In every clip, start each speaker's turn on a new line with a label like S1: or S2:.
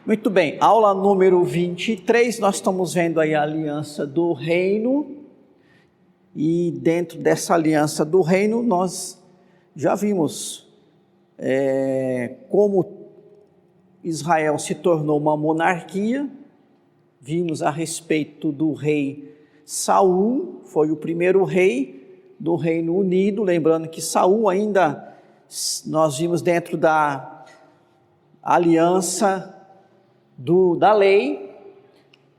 S1: Muito bem, aula número 23, nós estamos vendo aí a aliança do reino, e dentro dessa aliança do reino nós já vimos como Israel se tornou uma monarquia, vimos a respeito do rei Saul, foi o primeiro rei do Reino Unido, lembrando que Saul ainda, nós vimos dentro da aliança da lei,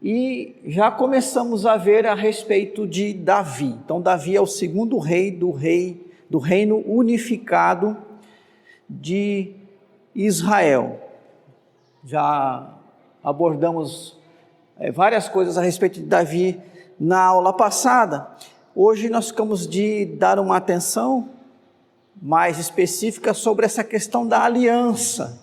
S1: e já começamos a ver a respeito de Davi. Então Davi é o segundo rei do reino unificado de Israel. Já abordamos várias coisas a respeito de Davi na aula passada. Hoje nós ficamos de dar uma atenção mais específica sobre essa questão da aliança,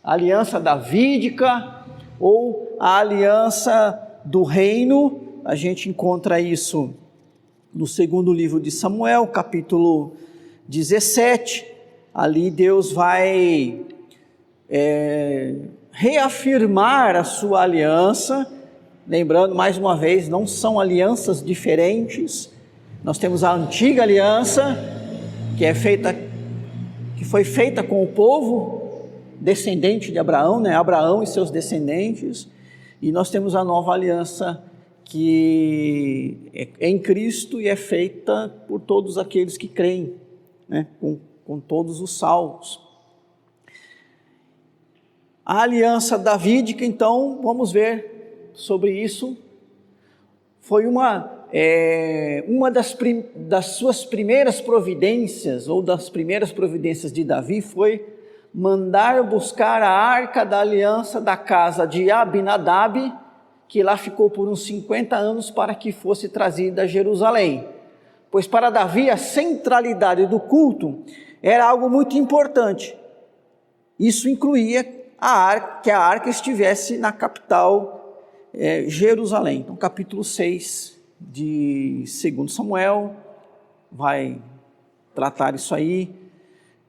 S1: a aliança davídica ou a aliança do reino. A gente encontra isso no segundo livro de Samuel, capítulo 17, ali Deus vai reafirmar a sua aliança, lembrando mais uma vez, não são alianças diferentes, nós temos a antiga aliança, que foi feita com o povo descendente de Abraão, Abraão e seus descendentes, e nós temos a nova aliança que é em Cristo e é feita por todos aqueles que creem, com todos os salvos. A aliança davídica, então, vamos ver sobre isso, foi uma das suas primeiras providências, ou das primeiras providências de Davi, foi mandar buscar a arca da aliança da casa de Abinadab, que lá ficou por uns 50 anos, para que fosse trazida a Jerusalém. Pois para Davi a centralidade do culto era algo muito importante. Isso incluía que a arca estivesse na capital, Jerusalém. Então capítulo 6 de 2 Samuel vai tratar isso aí.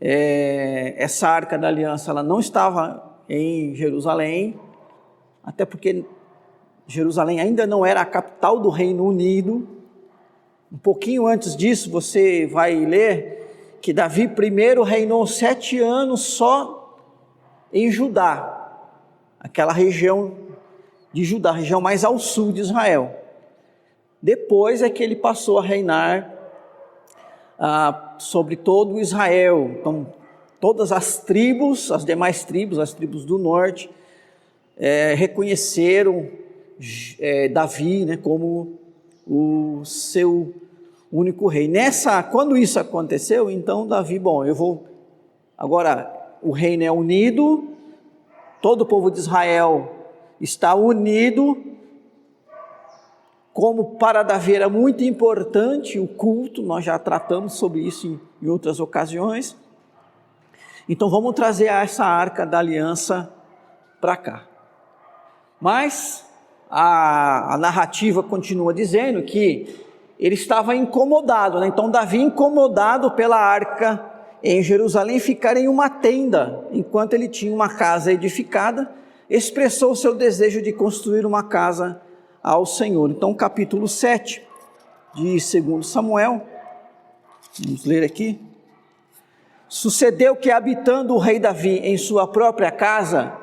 S1: Essa arca da aliança, ela não estava em Jerusalém, até porque Jerusalém ainda não era a capital do Reino Unido. Um pouquinho antes disso, você vai ler que Davi primeiro reinou 7 anos só em Judá, aquela região de Judá, região mais ao sul de Israel. Depois é que ele passou a reinar sobre todo Israel. Então todas as tribos, as demais tribos, as tribos do norte, reconheceram Davi, como o seu único rei. Quando isso aconteceu, então Davi, agora o reino é unido, todo o povo de Israel está unido. Como para Davi era muito importante o culto, nós já tratamos sobre isso em outras ocasiões, então vamos trazer essa arca da aliança para cá. Mas a narrativa continua dizendo que ele estava incomodado, então Davi, incomodado pela arca em Jerusalém, ficar em uma tenda, enquanto ele tinha uma casa edificada, expressou o seu desejo de construir uma casa ao Senhor. Então capítulo 7 de 2 Samuel, vamos ler aqui. Sucedeu que, habitando o rei Davi em sua própria casa,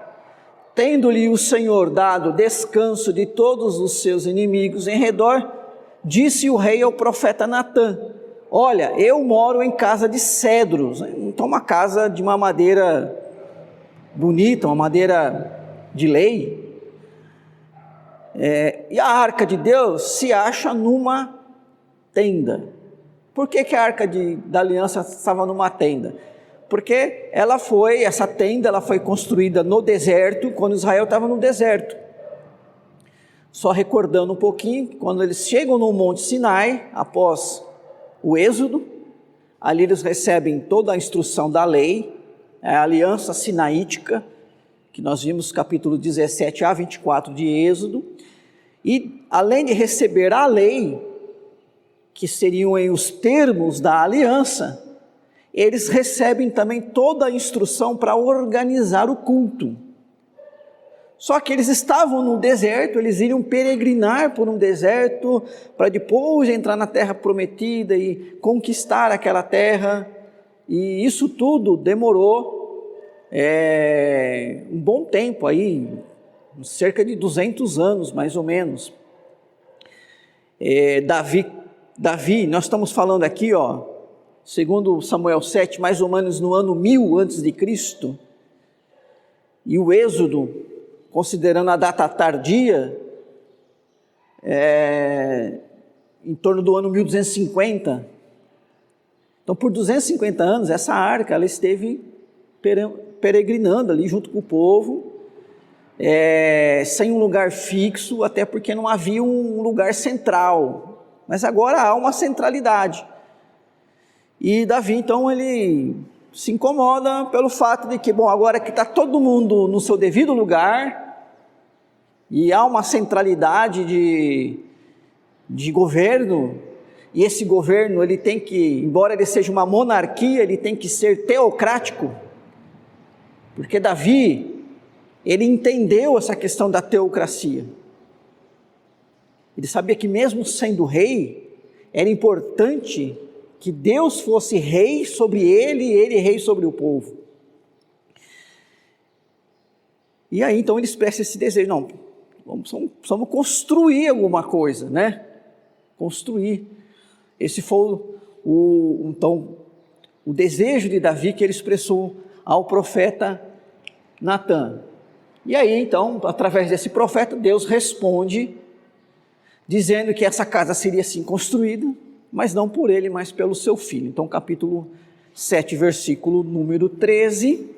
S1: tendo-lhe o Senhor dado descanso de todos os seus inimigos em redor, disse o rei ao profeta Natã: olha, eu moro em casa de cedros. Então uma casa de uma madeira bonita, uma madeira de lei. E a arca de Deus se acha numa tenda. Por que a arca da aliança estava numa tenda? Porque essa tenda foi construída no deserto, quando Israel estava no deserto. Só recordando um pouquinho, quando eles chegam no Monte Sinai, após o Êxodo, ali eles recebem toda a instrução da lei, a aliança sinaítica, que nós vimos capítulo 17 a 24 de Êxodo, e além de receber a lei, que seriam os termos da aliança, eles recebem também toda a instrução para organizar o culto. Só que eles estavam no deserto, eles iriam peregrinar por um deserto, para depois entrar na terra prometida e conquistar aquela terra, e isso tudo demorou um bom tempo aí, cerca de 200 anos mais ou menos. Davi, nós estamos falando aqui, segundo Samuel 7, mais ou menos no ano 1000 antes de Cristo, e o Êxodo, considerando a data tardia, em torno do ano 1250. Então, por 250 anos, essa arca ela esteve peregrinando ali junto com o povo, sem um lugar fixo, até porque não havia um lugar central. Mas agora há uma centralidade. E Davi, então, ele se incomoda pelo fato de que, agora que está todo mundo no seu devido lugar, e há uma centralidade de governo, e esse governo, ele tem que, embora ele seja uma monarquia, ele tem que ser teocrático, porque Davi, ele entendeu essa questão da teocracia. Ele sabia que mesmo sendo rei, era importante que Deus fosse rei sobre ele e ele rei sobre o povo. E aí então ele expressa esse desejo, não, vamos construir alguma coisa, né? Construir. Esse foi então o desejo de Davi que ele expressou ao profeta Natã. E aí então, através desse profeta, Deus responde, dizendo que essa casa seria sim construída, mas não por ele, mas pelo seu filho. Então, capítulo 7, versículo número 13,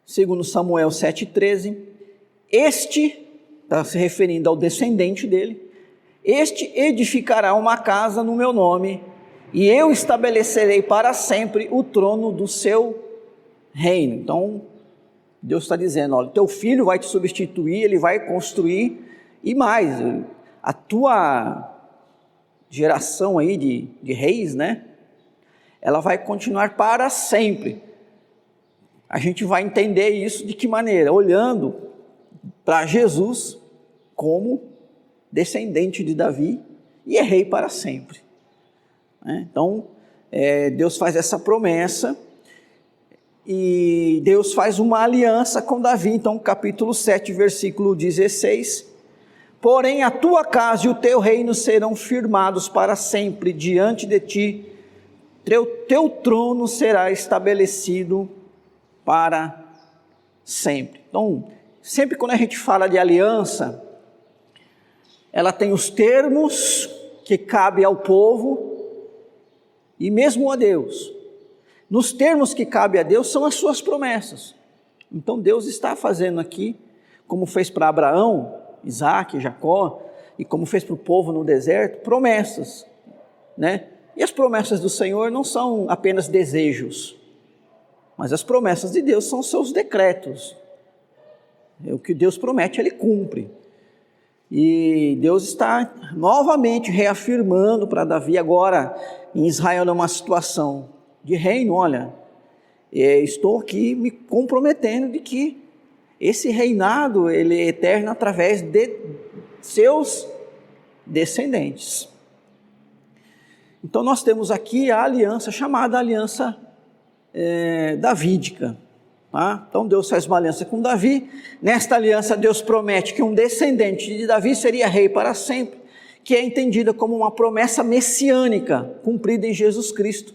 S1: segundo Samuel 7,13, este, está se referindo ao descendente dele, este edificará uma casa no meu nome, e eu estabelecerei para sempre o trono do seu reino. Então, Deus está dizendo, olha, teu filho vai te substituir, ele vai construir, e mais, a tua geração aí de reis, né? Ela vai continuar para sempre. A gente vai entender isso de que maneira? Olhando para Jesus como descendente de Davi e é rei para sempre. Então, Deus faz essa promessa e Deus faz uma aliança com Davi. Então, capítulo 7, versículo 16, porém a tua casa e o teu reino serão firmados para sempre diante de ti, teu trono será estabelecido para sempre. Então, sempre quando a gente fala de aliança, ela tem os termos que cabem ao povo e mesmo a Deus. Nos termos que cabem a Deus são as suas promessas. Então Deus está fazendo aqui, como fez para Abraão, Isaac, Jacó, e como fez para o povo no deserto, promessas, né? E as promessas do Senhor não são apenas desejos, mas as promessas de Deus são seus decretos. O que Deus promete, Ele cumpre. E Deus está novamente reafirmando para Davi agora, em Israel numa situação de reino, olha, estou aqui me comprometendo de que esse reinado, ele é eterno através de seus descendentes. Então nós temos aqui a aliança, chamada aliança davídica. Tá? Então Deus faz uma aliança com Davi, nesta aliança Deus promete que um descendente de Davi seria rei para sempre, que é entendida como uma promessa messiânica, cumprida em Jesus Cristo,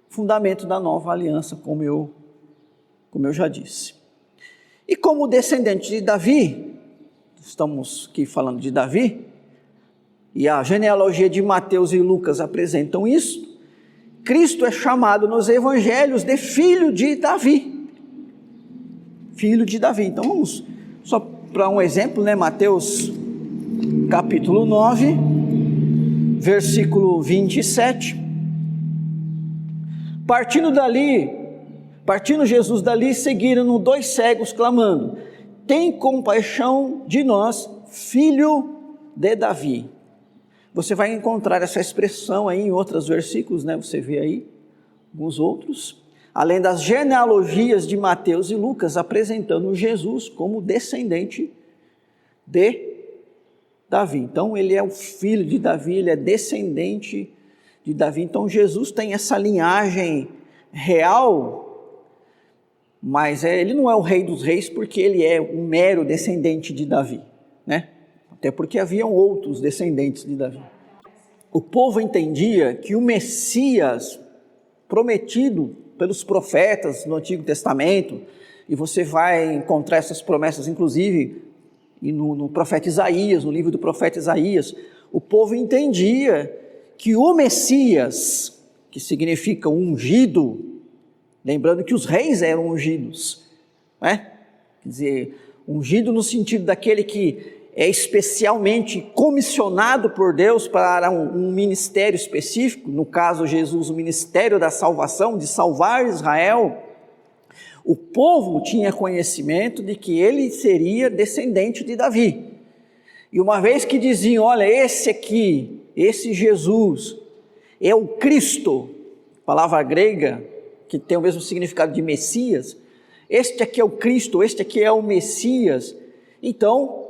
S1: fundamento da nova aliança, como eu já disse. E como descendente de Davi, estamos aqui falando de Davi, e a genealogia de Mateus e Lucas apresentam isso, Cristo é chamado nos evangelhos de filho de Davi. Filho de Davi. Então vamos só para um exemplo, né? Mateus capítulo 9, versículo 27. Partindo Jesus dali, seguiram-no 2 cegos, clamando: tem compaixão de nós, filho de Davi. Você vai encontrar essa expressão aí em outros versículos, né? Você vê aí alguns outros, além das genealogias de Mateus e Lucas, apresentando Jesus como descendente de Davi. Então ele é o filho de Davi, ele é descendente de Davi. Então Jesus tem essa linhagem real, mas ele não é o rei dos reis porque ele é um mero descendente de Davi, né? Até porque haviam outros descendentes de Davi. O povo entendia que o Messias prometido pelos profetas no Antigo Testamento, e você vai encontrar essas promessas inclusive no profeta Isaías, no livro do profeta Isaías, o povo entendia que o Messias, que significa ungido, lembrando que os reis eram ungidos, né? Quer dizer, ungido no sentido daquele que é especialmente comissionado por Deus para um ministério específico, no caso Jesus, o ministério da salvação, de salvar Israel. O povo tinha conhecimento de que ele seria descendente de Davi. E uma vez que diziam, olha, esse aqui, esse Jesus, é o Cristo, palavra grega, que tem o mesmo significado de Messias, este aqui é o Cristo, este aqui é o Messias. Então,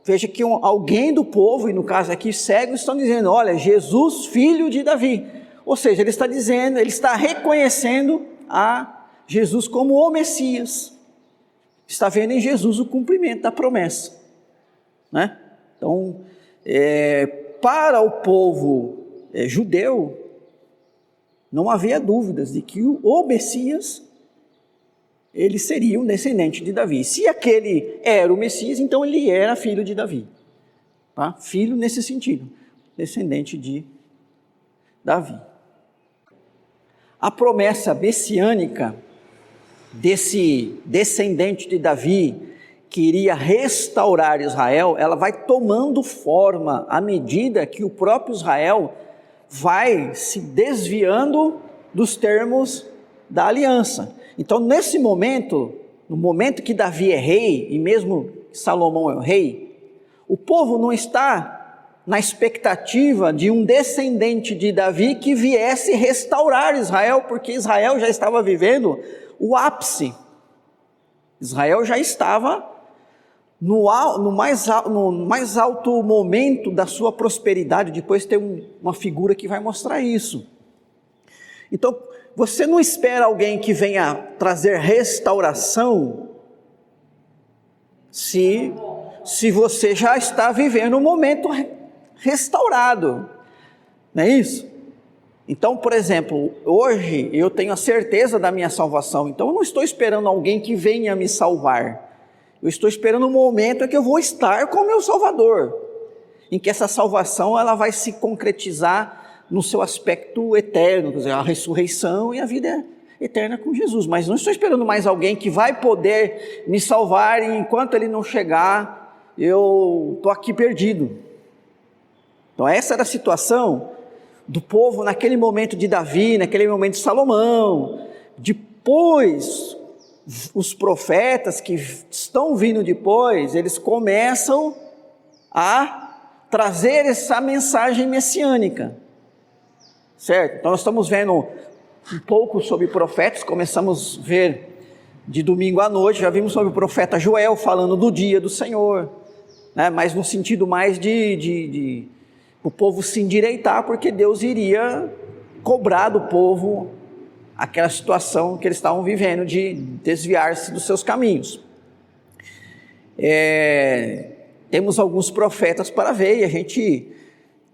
S1: veja que alguém do povo, e no caso aqui cegos, estão dizendo, olha, Jesus, filho de Davi. Ou seja, ele está dizendo, ele está reconhecendo a Jesus como o Messias. Está vendo em Jesus o cumprimento da promessa, né? Então, para o povo judeu, não havia dúvidas de que o Messias, ele seria um descendente de Davi. Se aquele era o Messias, então ele era filho de Davi. Tá? Filho nesse sentido, descendente de Davi. A promessa messiânica desse descendente de Davi, que iria restaurar Israel, ela vai tomando forma à medida que o próprio Israel vai se desviando dos termos da aliança. Então, nesse momento, no momento que Davi é rei, e mesmo Salomão é o rei, o povo não está na expectativa de um descendente de Davi que viesse restaurar Israel, porque Israel já estava vivendo o ápice. Israel já estava no mais alto momento da sua prosperidade. Depois tem uma figura que vai mostrar isso. Então, você não espera alguém que venha trazer restauração se você já está vivendo um momento restaurado, não é isso? Então, por exemplo, hoje eu tenho a certeza da minha salvação, então eu não estou esperando alguém que venha me salvar, eu estou esperando um momento em que eu vou estar com o meu Salvador, em que essa salvação ela vai se concretizar no seu aspecto eterno, quer dizer, a ressurreição e a vida eterna com Jesus. Mas não estou esperando mais alguém que vai poder me salvar e enquanto ele não chegar, eu estou aqui perdido. Então essa era a situação do povo naquele momento de Davi, naquele momento de Salomão. Depois, os profetas que estão vindo depois, eles começam a trazer essa mensagem messiânica. Certo? Então nós estamos vendo um pouco sobre profetas, começamos a ver de domingo à noite, já vimos sobre o profeta Joel falando do dia do Senhor, né? Mas no sentido mais de o povo se endireitar, porque Deus iria cobrar do povo aquela situação que eles estavam vivendo de desviar-se dos seus caminhos. Temos alguns profetas para ver, e a gente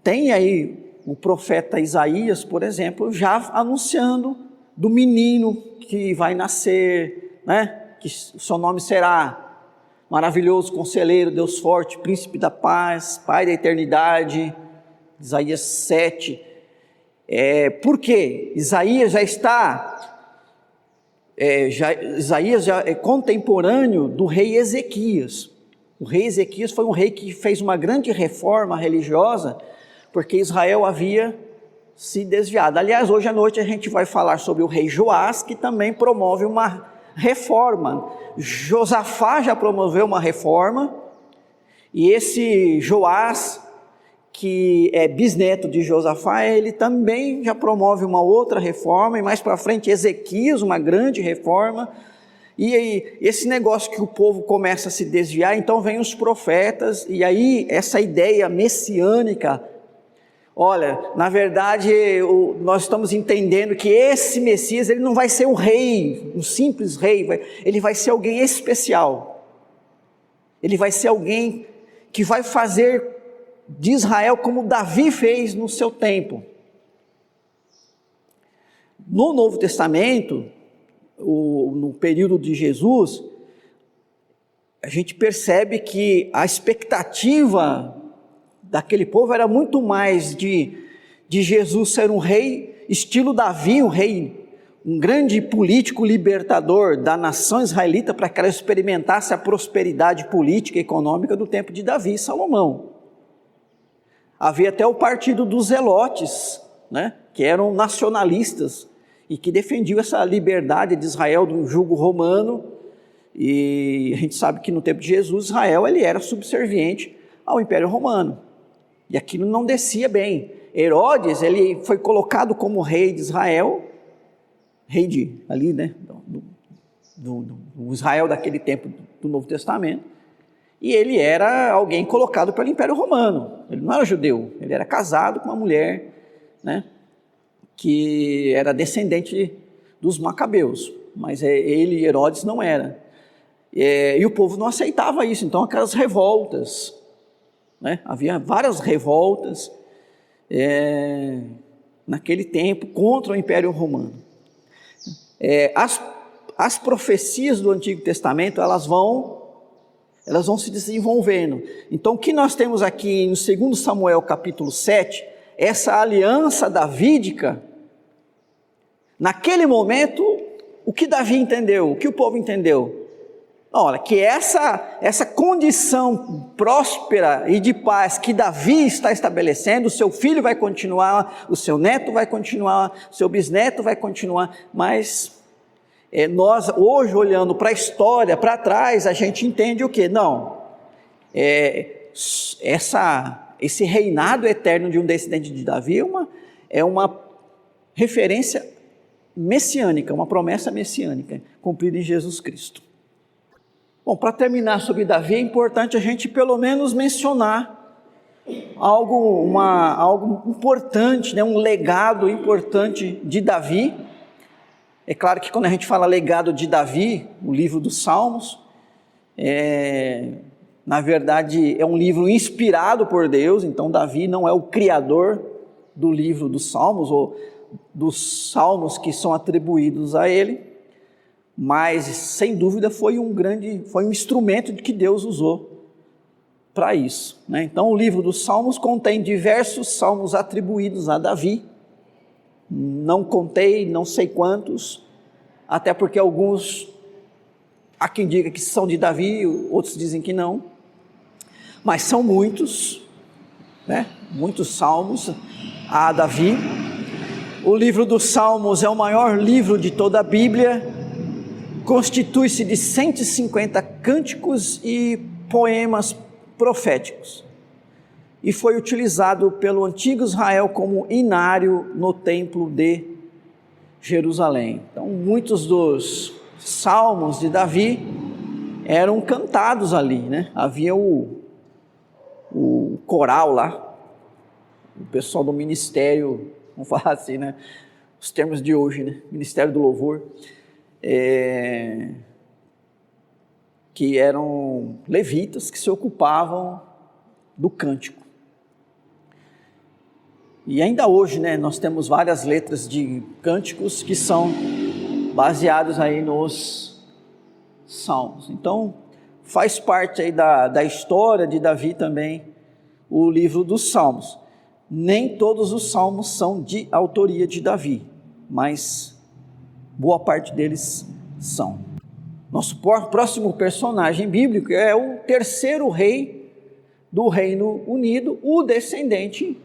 S1: tem aí o profeta Isaías, por exemplo, já anunciando do menino que vai nascer, né? Que o seu nome será Maravilhoso Conselheiro, Deus Forte, Príncipe da Paz, Pai da Eternidade, Isaías 7. Por quê? Isaías já é contemporâneo do rei Ezequias. O rei Ezequias foi um rei que fez uma grande reforma religiosa, porque Israel havia se desviado. Aliás, hoje à noite a gente vai falar sobre o rei Joás, que também promove uma reforma. Josafá já promoveu uma reforma, e esse Joás, que é bisneto de Josafá, ele também já promove uma outra reforma, e mais para frente Ezequias, uma grande reforma, E aí, esse negócio que o povo começa a se desviar, então vem os profetas, e aí essa ideia messiânica, olha, na verdade, nós estamos entendendo que esse Messias, ele não vai ser um rei, um simples rei, ele vai ser alguém especial. Ele vai ser alguém que vai fazer de Israel como Davi fez no seu tempo. No Novo Testamento, no período de Jesus, a gente percebe que a expectativa daquele povo era muito mais de Jesus ser um rei, estilo Davi, um rei, um grande político libertador da nação israelita, para que ela experimentasse a prosperidade política e econômica do tempo de Davi e Salomão. Havia até o partido dos Zelotes, né, que eram nacionalistas, e que defendiam essa liberdade de Israel do jugo romano, e a gente sabe que no tempo de Jesus, Israel ele era subserviente ao Império Romano, e aquilo não descia bem. Herodes, ele foi colocado como rei de Israel, rei de, ali, né, do Israel daquele tempo do Novo Testamento, e ele era alguém colocado pelo Império Romano, ele não era judeu, ele era casado com uma mulher, né, que era descendente dos Macabeus, mas ele, Herodes, não era. E o povo não aceitava isso, então aquelas revoltas, né? Havia várias revoltas naquele tempo contra o Império Romano. As profecias do Antigo Testamento, elas vão se desenvolvendo. Então o que nós temos aqui no 2 Samuel capítulo 7, essa aliança davídica, naquele momento, o que Davi entendeu, o que o povo entendeu? Olha, que essa condição próspera e de paz que Davi está estabelecendo, o seu filho vai continuar, o seu neto vai continuar, o seu bisneto vai continuar, mas nós hoje olhando para a história, para trás, a gente entende o quê? Não, esse reinado eterno de um descendente de Davi é uma referência messiânica, uma promessa messiânica, cumprida em Jesus Cristo. Bom, para terminar sobre Davi, é importante a gente pelo menos mencionar algo importante, né, um legado importante de Davi. É claro que quando a gente fala legado de Davi, o livro dos Salmos, na verdade é um livro inspirado por Deus, então Davi não é o criador do livro dos Salmos, ou dos salmos que são atribuídos a ele, mas sem dúvida foi um instrumento de que Deus usou para isso, né? Então o livro dos Salmos contém diversos salmos atribuídos a Davi, não contei, não sei quantos, até porque alguns, há quem diga que são de Davi, outros dizem que não, mas são muitos, né? Muitos salmos a Davi. O livro dos Salmos é o maior livro de toda a Bíblia, constitui-se de 150 cânticos e poemas proféticos, e foi utilizado pelo antigo Israel como inário no templo de Jerusalém. Então muitos dos salmos de Davi eram cantados ali, né? Havia o coral lá, o pessoal do ministério, vamos falar assim, né? Os termos de hoje, né? Ministério do Louvor, que eram levitas que se ocupavam do cântico. E ainda hoje, né, nós temos várias letras de cânticos que são baseados aí nos salmos. Então, faz parte aí da história de Davi também o livro dos Salmos. Nem todos os salmos são de autoria de Davi, mas boa parte deles são. Nosso próximo personagem bíblico é o terceiro rei do Reino Unido, o descendente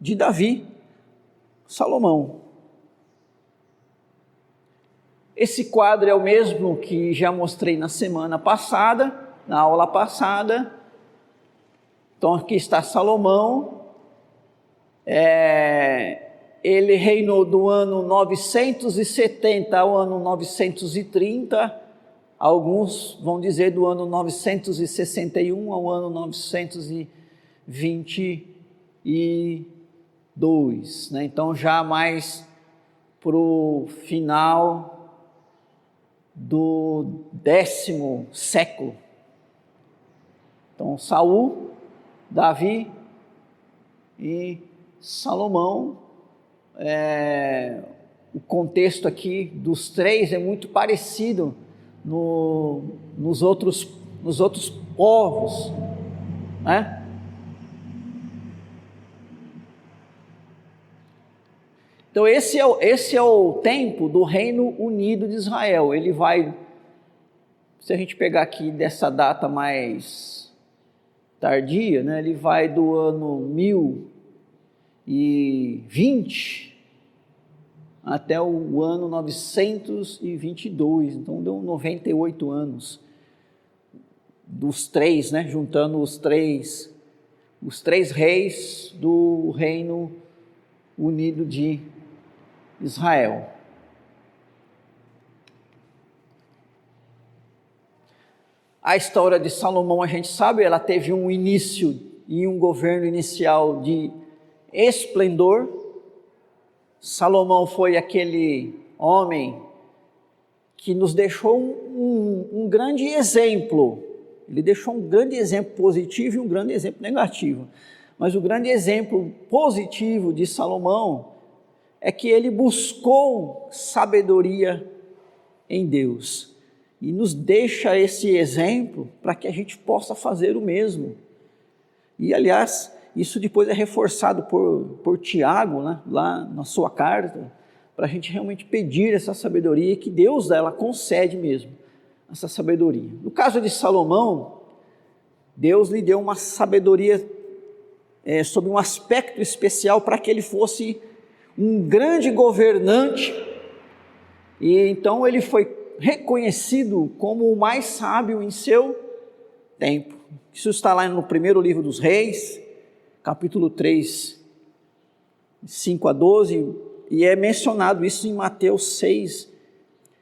S1: de Davi, Salomão. Esse quadro é o mesmo que já mostrei na semana passada, na aula passada. Então aqui está Salomão, ele reinou do ano 970 ao ano 930 Alguns vão dizer do ano 961 ao ano 922, né? Então já mais para o final do 10º século. Então Saul, Davi e Salomão, o contexto aqui dos três é muito parecido nos outros povos, né? Então esse é o tempo do Reino Unido de Israel. Ele vai, se a gente pegar aqui dessa data mais tardia, né, ele vai do ano 1020 até o ano 922, então deu 98 anos dos três, né, juntando os três reis do Reino Unido de Israel. A história de Salomão, a gente sabe, ela teve um início e um governo inicial de esplendor. Salomão foi aquele homem que nos deixou um grande exemplo. Ele deixou um grande exemplo positivo e um grande exemplo negativo. Mas o grande exemplo positivo de Salomão é que ele buscou sabedoria em Deus. E nos deixa esse exemplo para que a gente possa fazer o mesmo. E, aliás, isso depois é reforçado por Tiago, né, lá na sua carta, para a gente realmente pedir essa sabedoria, que Deus ela concede mesmo, essa sabedoria. No caso de Salomão, Deus lhe deu uma sabedoria sobre um aspecto especial para que ele fosse um grande governante, e então ele foi reconhecido como o mais sábio em seu tempo. Isso está lá no primeiro livro dos Reis, capítulo 3, 5 a 12, e é mencionado isso em Mateus 6,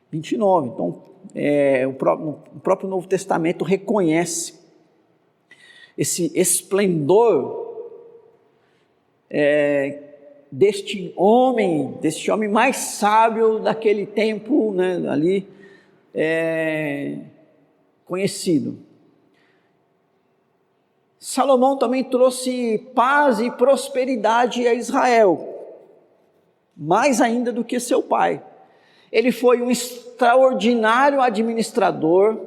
S1: 29. Então, o próprio Novo Testamento reconhece esse esplendor deste homem mais sábio daquele tempo, né, ali conhecido. Salomão também trouxe paz e prosperidade a Israel, mais ainda do que seu pai. Ele foi um extraordinário administrador,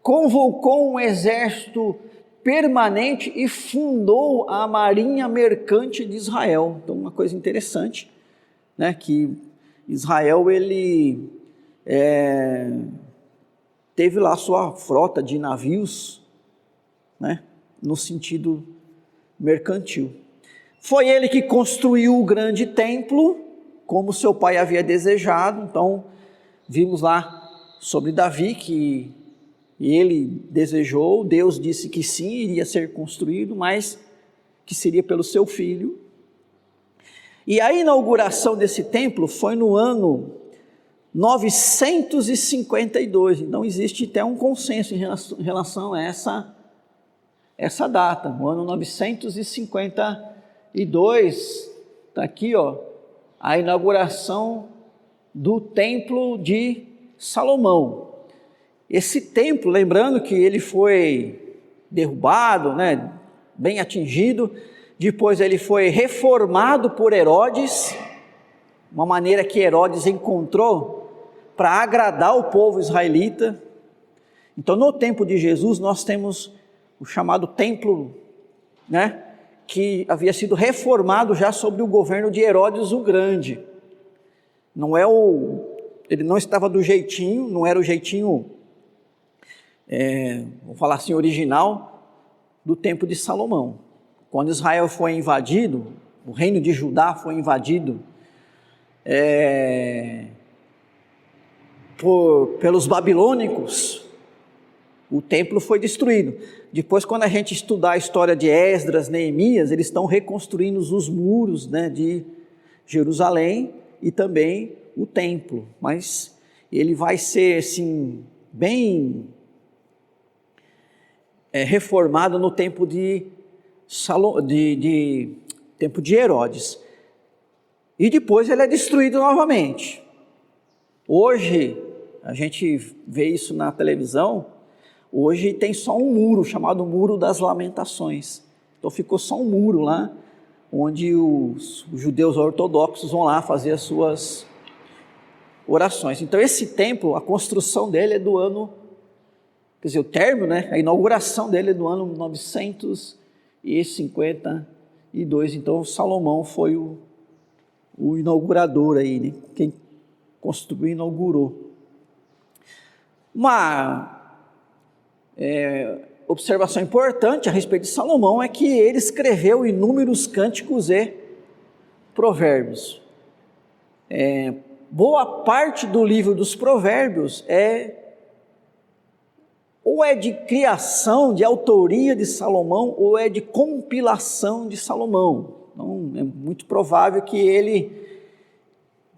S1: convocou um exército permanente e fundou a marinha mercante de Israel. Então, uma coisa interessante, né, que Israel ele teve lá sua frota de navios, né, no sentido mercantil. Foi ele que construiu o grande templo, como seu pai havia desejado. Então, vimos lá sobre Davi que ele desejou, Deus disse que sim, iria ser construído, mas que seria pelo seu filho. E a inauguração desse templo foi no ano 952, então existe até um consenso em relação a essa data, o ano 952, está aqui, a inauguração do templo de Salomão. Esse templo, lembrando que ele foi derrubado, né, bem atingido, depois ele foi reformado por Herodes, uma maneira que Herodes encontrou para agradar o povo israelita. Então, no tempo de Jesus, nós temos o chamado templo, né, que havia sido reformado já sob o governo de Herodes o Grande. Ele não estava do jeitinho, não era o jeitinho, vou falar assim, original do tempo de Salomão. Quando Israel foi invadido, o reino de Judá foi invadido pelos babilônicos, o templo foi destruído. Depois, quando a gente estudar a história de Esdras, Neemias, eles estão reconstruindo os muros, né, de Jerusalém e também o templo, mas ele vai ser assim, bem reformado no tempo tempo de Herodes. E depois ele é destruído novamente. Hoje, a gente vê isso na televisão, hoje tem só um muro, chamado Muro das Lamentações. Então ficou só um muro lá, onde os judeus ortodoxos vão lá fazer as suas orações. Então esse templo, a construção dele é do ano, quer dizer, o término, né? A inauguração dele é do ano 952. Então Salomão foi o inaugurador aí, né? Quem construiu e inaugurou. Uma observação importante a respeito de Salomão é que ele escreveu inúmeros cânticos e provérbios. Boa parte do livro dos provérbios ou é de criação, de autoria de Salomão, ou é de compilação de Salomão. Então é muito provável que ele,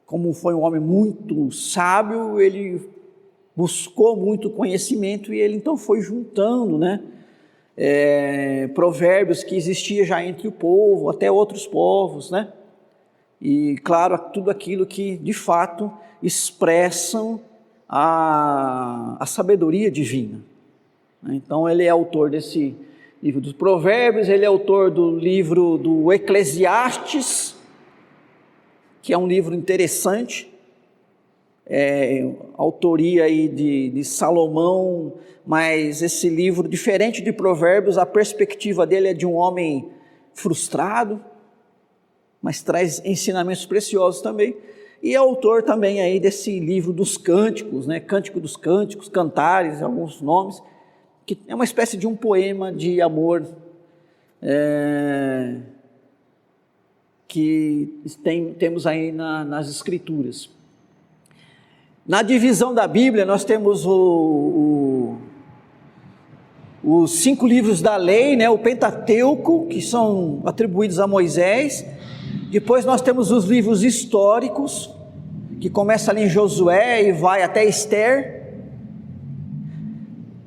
S1: como foi um homem muito sábio, ele buscou muito conhecimento e ele então foi juntando, né, provérbios que existiam já entre o povo, até outros povos, né, e claro, tudo aquilo que de fato expressam a sabedoria divina. Então ele é autor desse livro dos provérbios, ele é autor do livro do Eclesiastes, que é um livro interessante, autoria aí de Salomão, mas esse livro, diferente de Provérbios, a perspectiva dele é de um homem frustrado, mas traz ensinamentos preciosos também, e é autor também aí desse livro dos cânticos, né? Cântico dos Cânticos, Cantares, alguns nomes, que é uma espécie de um poema de amor, que temos aí nas Escrituras. Na divisão da Bíblia, nós temos os 5 livros da lei, né, o Pentateuco, que são atribuídos a Moisés. Depois nós temos os livros históricos, que começa ali em Josué e vai até Esther.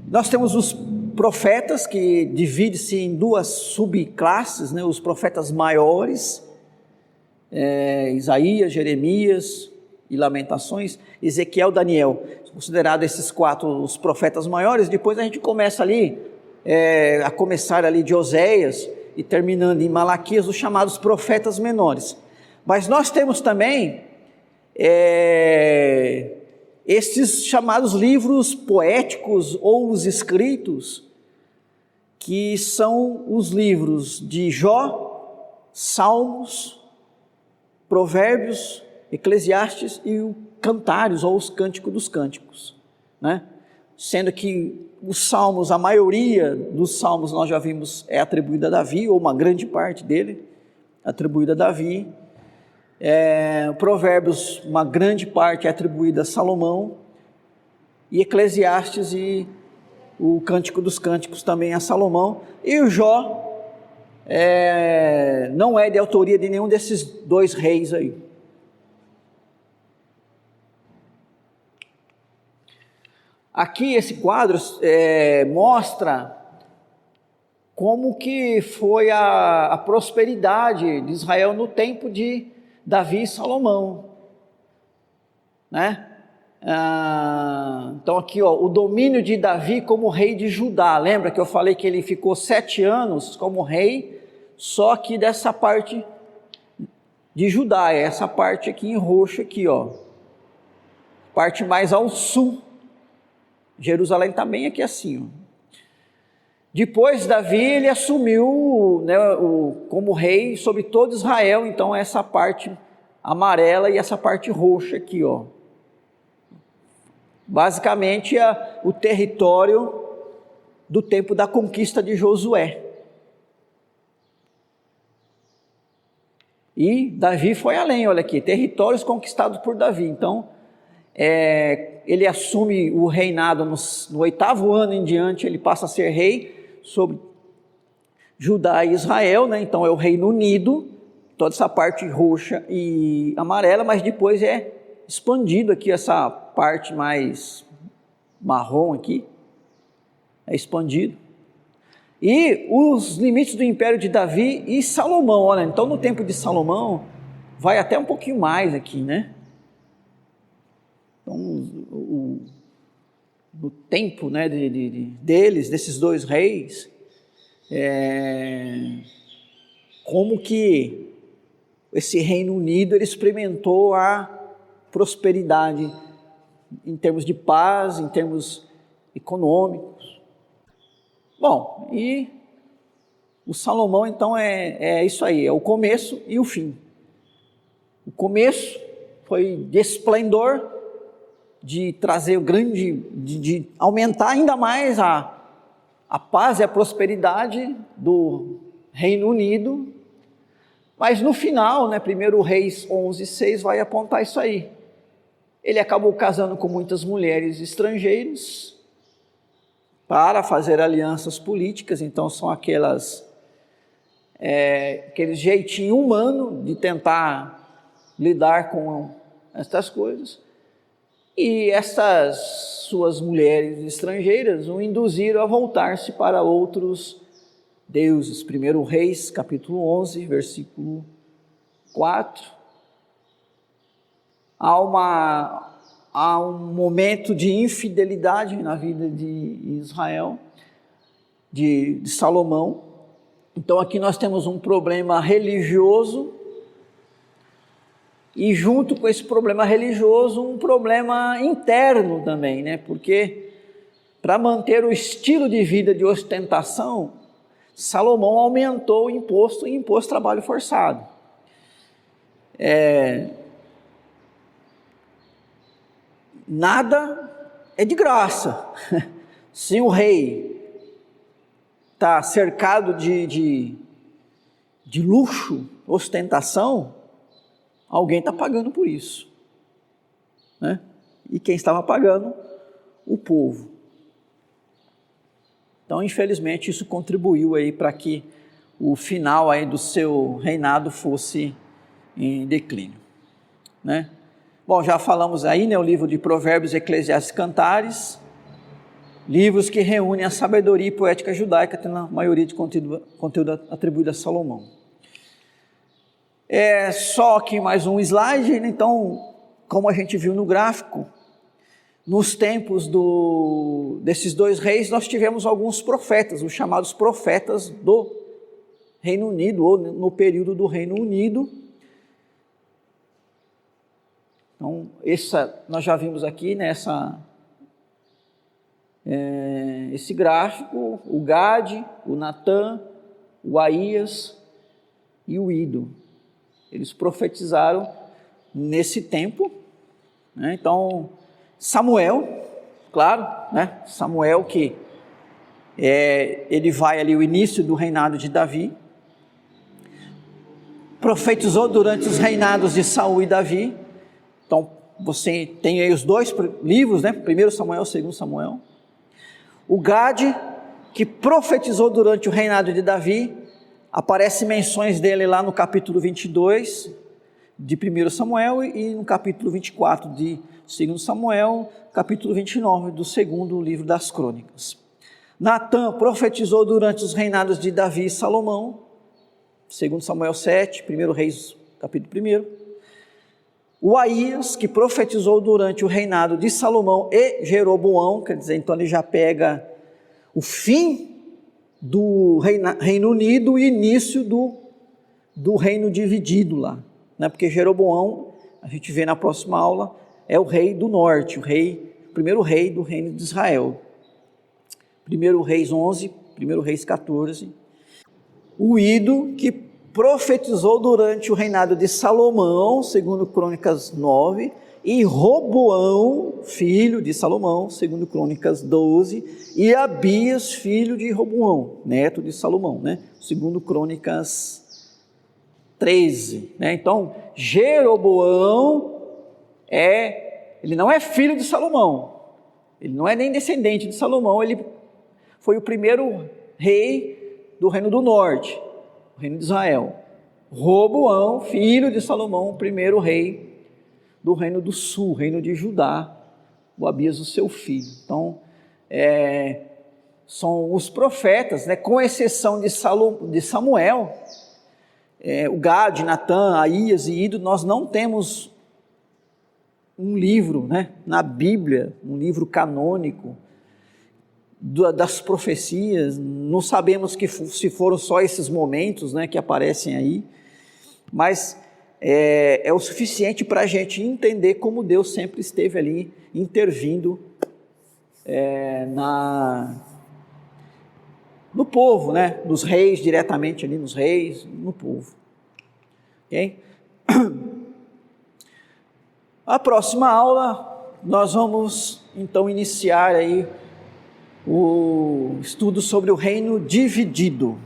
S1: Nós temos os profetas, que divide-se em 2 subclasses, né, os profetas maiores, Isaías, Jeremias e Lamentações, Ezequiel, Daniel, considerado esses 4 os profetas maiores. Depois a gente começa ali, a começar ali de Oséias e terminando em Malaquias, os chamados profetas menores. Mas nós temos também esses chamados livros poéticos ou os escritos, que são os livros de Jó, Salmos, Provérbios, Eclesiastes e o Cantares, ou os Cânticos dos Cânticos, né? Sendo que os Salmos, a maioria dos Salmos nós já vimos é atribuída a Davi, ou uma grande parte dele atribuída a Davi. Provérbios, uma grande parte é atribuída a Salomão, e Eclesiastes e o Cântico dos Cânticos também a Salomão, e o Jó não é de autoria de nenhum desses 2 reis aí. Aqui esse quadro mostra como que foi a prosperidade de Israel no tempo de Davi e Salomão, né? Então aqui, ó, o domínio de Davi como rei de Judá. Lembra que eu falei que ele ficou 7 anos como rei, só que dessa parte de Judá, essa parte aqui em roxo aqui, ó, parte mais ao sul. Jerusalém está bem aqui assim, ó. Depois Davi, ele assumiu, né, como rei sobre todo Israel. Então essa parte amarela e essa parte roxa aqui, ó, basicamente o território do tempo da conquista de Josué. E Davi foi além, olha aqui, territórios conquistados por Davi. Então ele assume o reinado no 8º ano em diante, ele passa a ser rei sobre Judá e Israel, né? Então é o Reino Unido, toda essa parte roxa e amarela, mas depois é expandido aqui essa parte mais marrom aqui, é expandido. E os limites do império de Davi e Salomão, olha, então no tempo de Salomão, vai até um pouquinho mais aqui, né? Então, no tempo, né, desses dois reis, como que esse Reino Unido ele experimentou a prosperidade em termos de paz, em termos econômicos. Bom, e o Salomão então é isso aí, é o começo e o fim. O começo foi de esplendor, de trazer o grande, de aumentar ainda mais a paz e a prosperidade do Reino Unido, mas no final, né, 1 Reis 11:6 vai apontar isso aí. Ele acabou casando com muitas mulheres estrangeiras para fazer alianças políticas, então são aquele jeitinho humano de tentar lidar com estas coisas. E essas suas mulheres estrangeiras o induziram a voltar-se para outros deuses. 1 Reis, capítulo 11, versículo 4. Há um momento de infidelidade na vida de Israel, de Salomão. Então aqui nós temos um problema religioso, e junto com esse problema religioso, um problema interno também, né? Porque para manter o estilo de vida de ostentação, Salomão aumentou o imposto e impôs trabalho forçado. Nada é de graça. Se o rei está cercado de luxo, ostentação, alguém está pagando por isso, né? E quem estava pagando? O povo. Então, infelizmente, isso contribuiu aí para que o final aí do seu reinado fosse em declínio, né? Bom, já falamos aí, né, o livro de Provérbios, Eclesiastes e Cantares, livros que reúnem a sabedoria e poética judaica, tendo a maioria de conteúdo atribuído a Salomão. Só aqui mais um slide, né? Então, como a gente viu no gráfico, nos tempos desses dois reis, nós tivemos alguns profetas, os chamados profetas do Reino Unido, ou no período do Reino Unido. Então, nós já vimos aqui, né, esse gráfico, o Gade, o Natã, o Aías e o Ido. Eles profetizaram nesse tempo, né? Então, Samuel, claro, né? Samuel que ele vai ali o início do reinado de Davi, profetizou durante os reinados de Saul e Davi. Então, você tem aí os dois livros, né? 1 Samuel, 2 Samuel. O Gade, que profetizou durante o reinado de Davi, aparecem menções dele lá no capítulo 22 de 1 Samuel e no capítulo 24 de 2 Samuel, capítulo 29 do segundo livro das Crônicas. Natã profetizou durante os reinados de Davi e Salomão, 2 Samuel 7, 1 Reis, capítulo 1. O Aías, que profetizou durante o reinado de Salomão e Jeroboão, quer dizer, então ele já pega o fim do Reino Unido e início do reino dividido lá, né? Porque Jeroboão, a gente vê na próxima aula, é o rei do norte, o primeiro rei do reino de Israel. 1 Reis 11, 1 Reis 14. O Ido, que profetizou durante o reinado de Salomão, segundo Crônicas 9, e Roboão, filho de Salomão, segundo Crônicas 12, e Abias, filho de Roboão, neto de Salomão, né? Segundo Crônicas 13, né? Então, Jeroboão ele não é filho de Salomão, ele não é nem descendente de Salomão, ele foi o primeiro rei do reino do norte, o reino de Israel. Roboão, filho de Salomão, o primeiro rei do reino do sul, reino de Judá, o Abias, o seu filho. Então, são os profetas, né, com exceção de Samuel, o Gade, Natã, Aías e Ido, nós não temos um livro, né, na Bíblia, um livro canônico das profecias. Não sabemos se foram só esses momentos, né, que aparecem aí, mas é o suficiente para a gente entender como Deus sempre esteve ali intervindo no povo, né, nos reis, diretamente ali nos reis, no povo. Ok? A próxima aula nós vamos então iniciar aí o estudo sobre o reino dividido.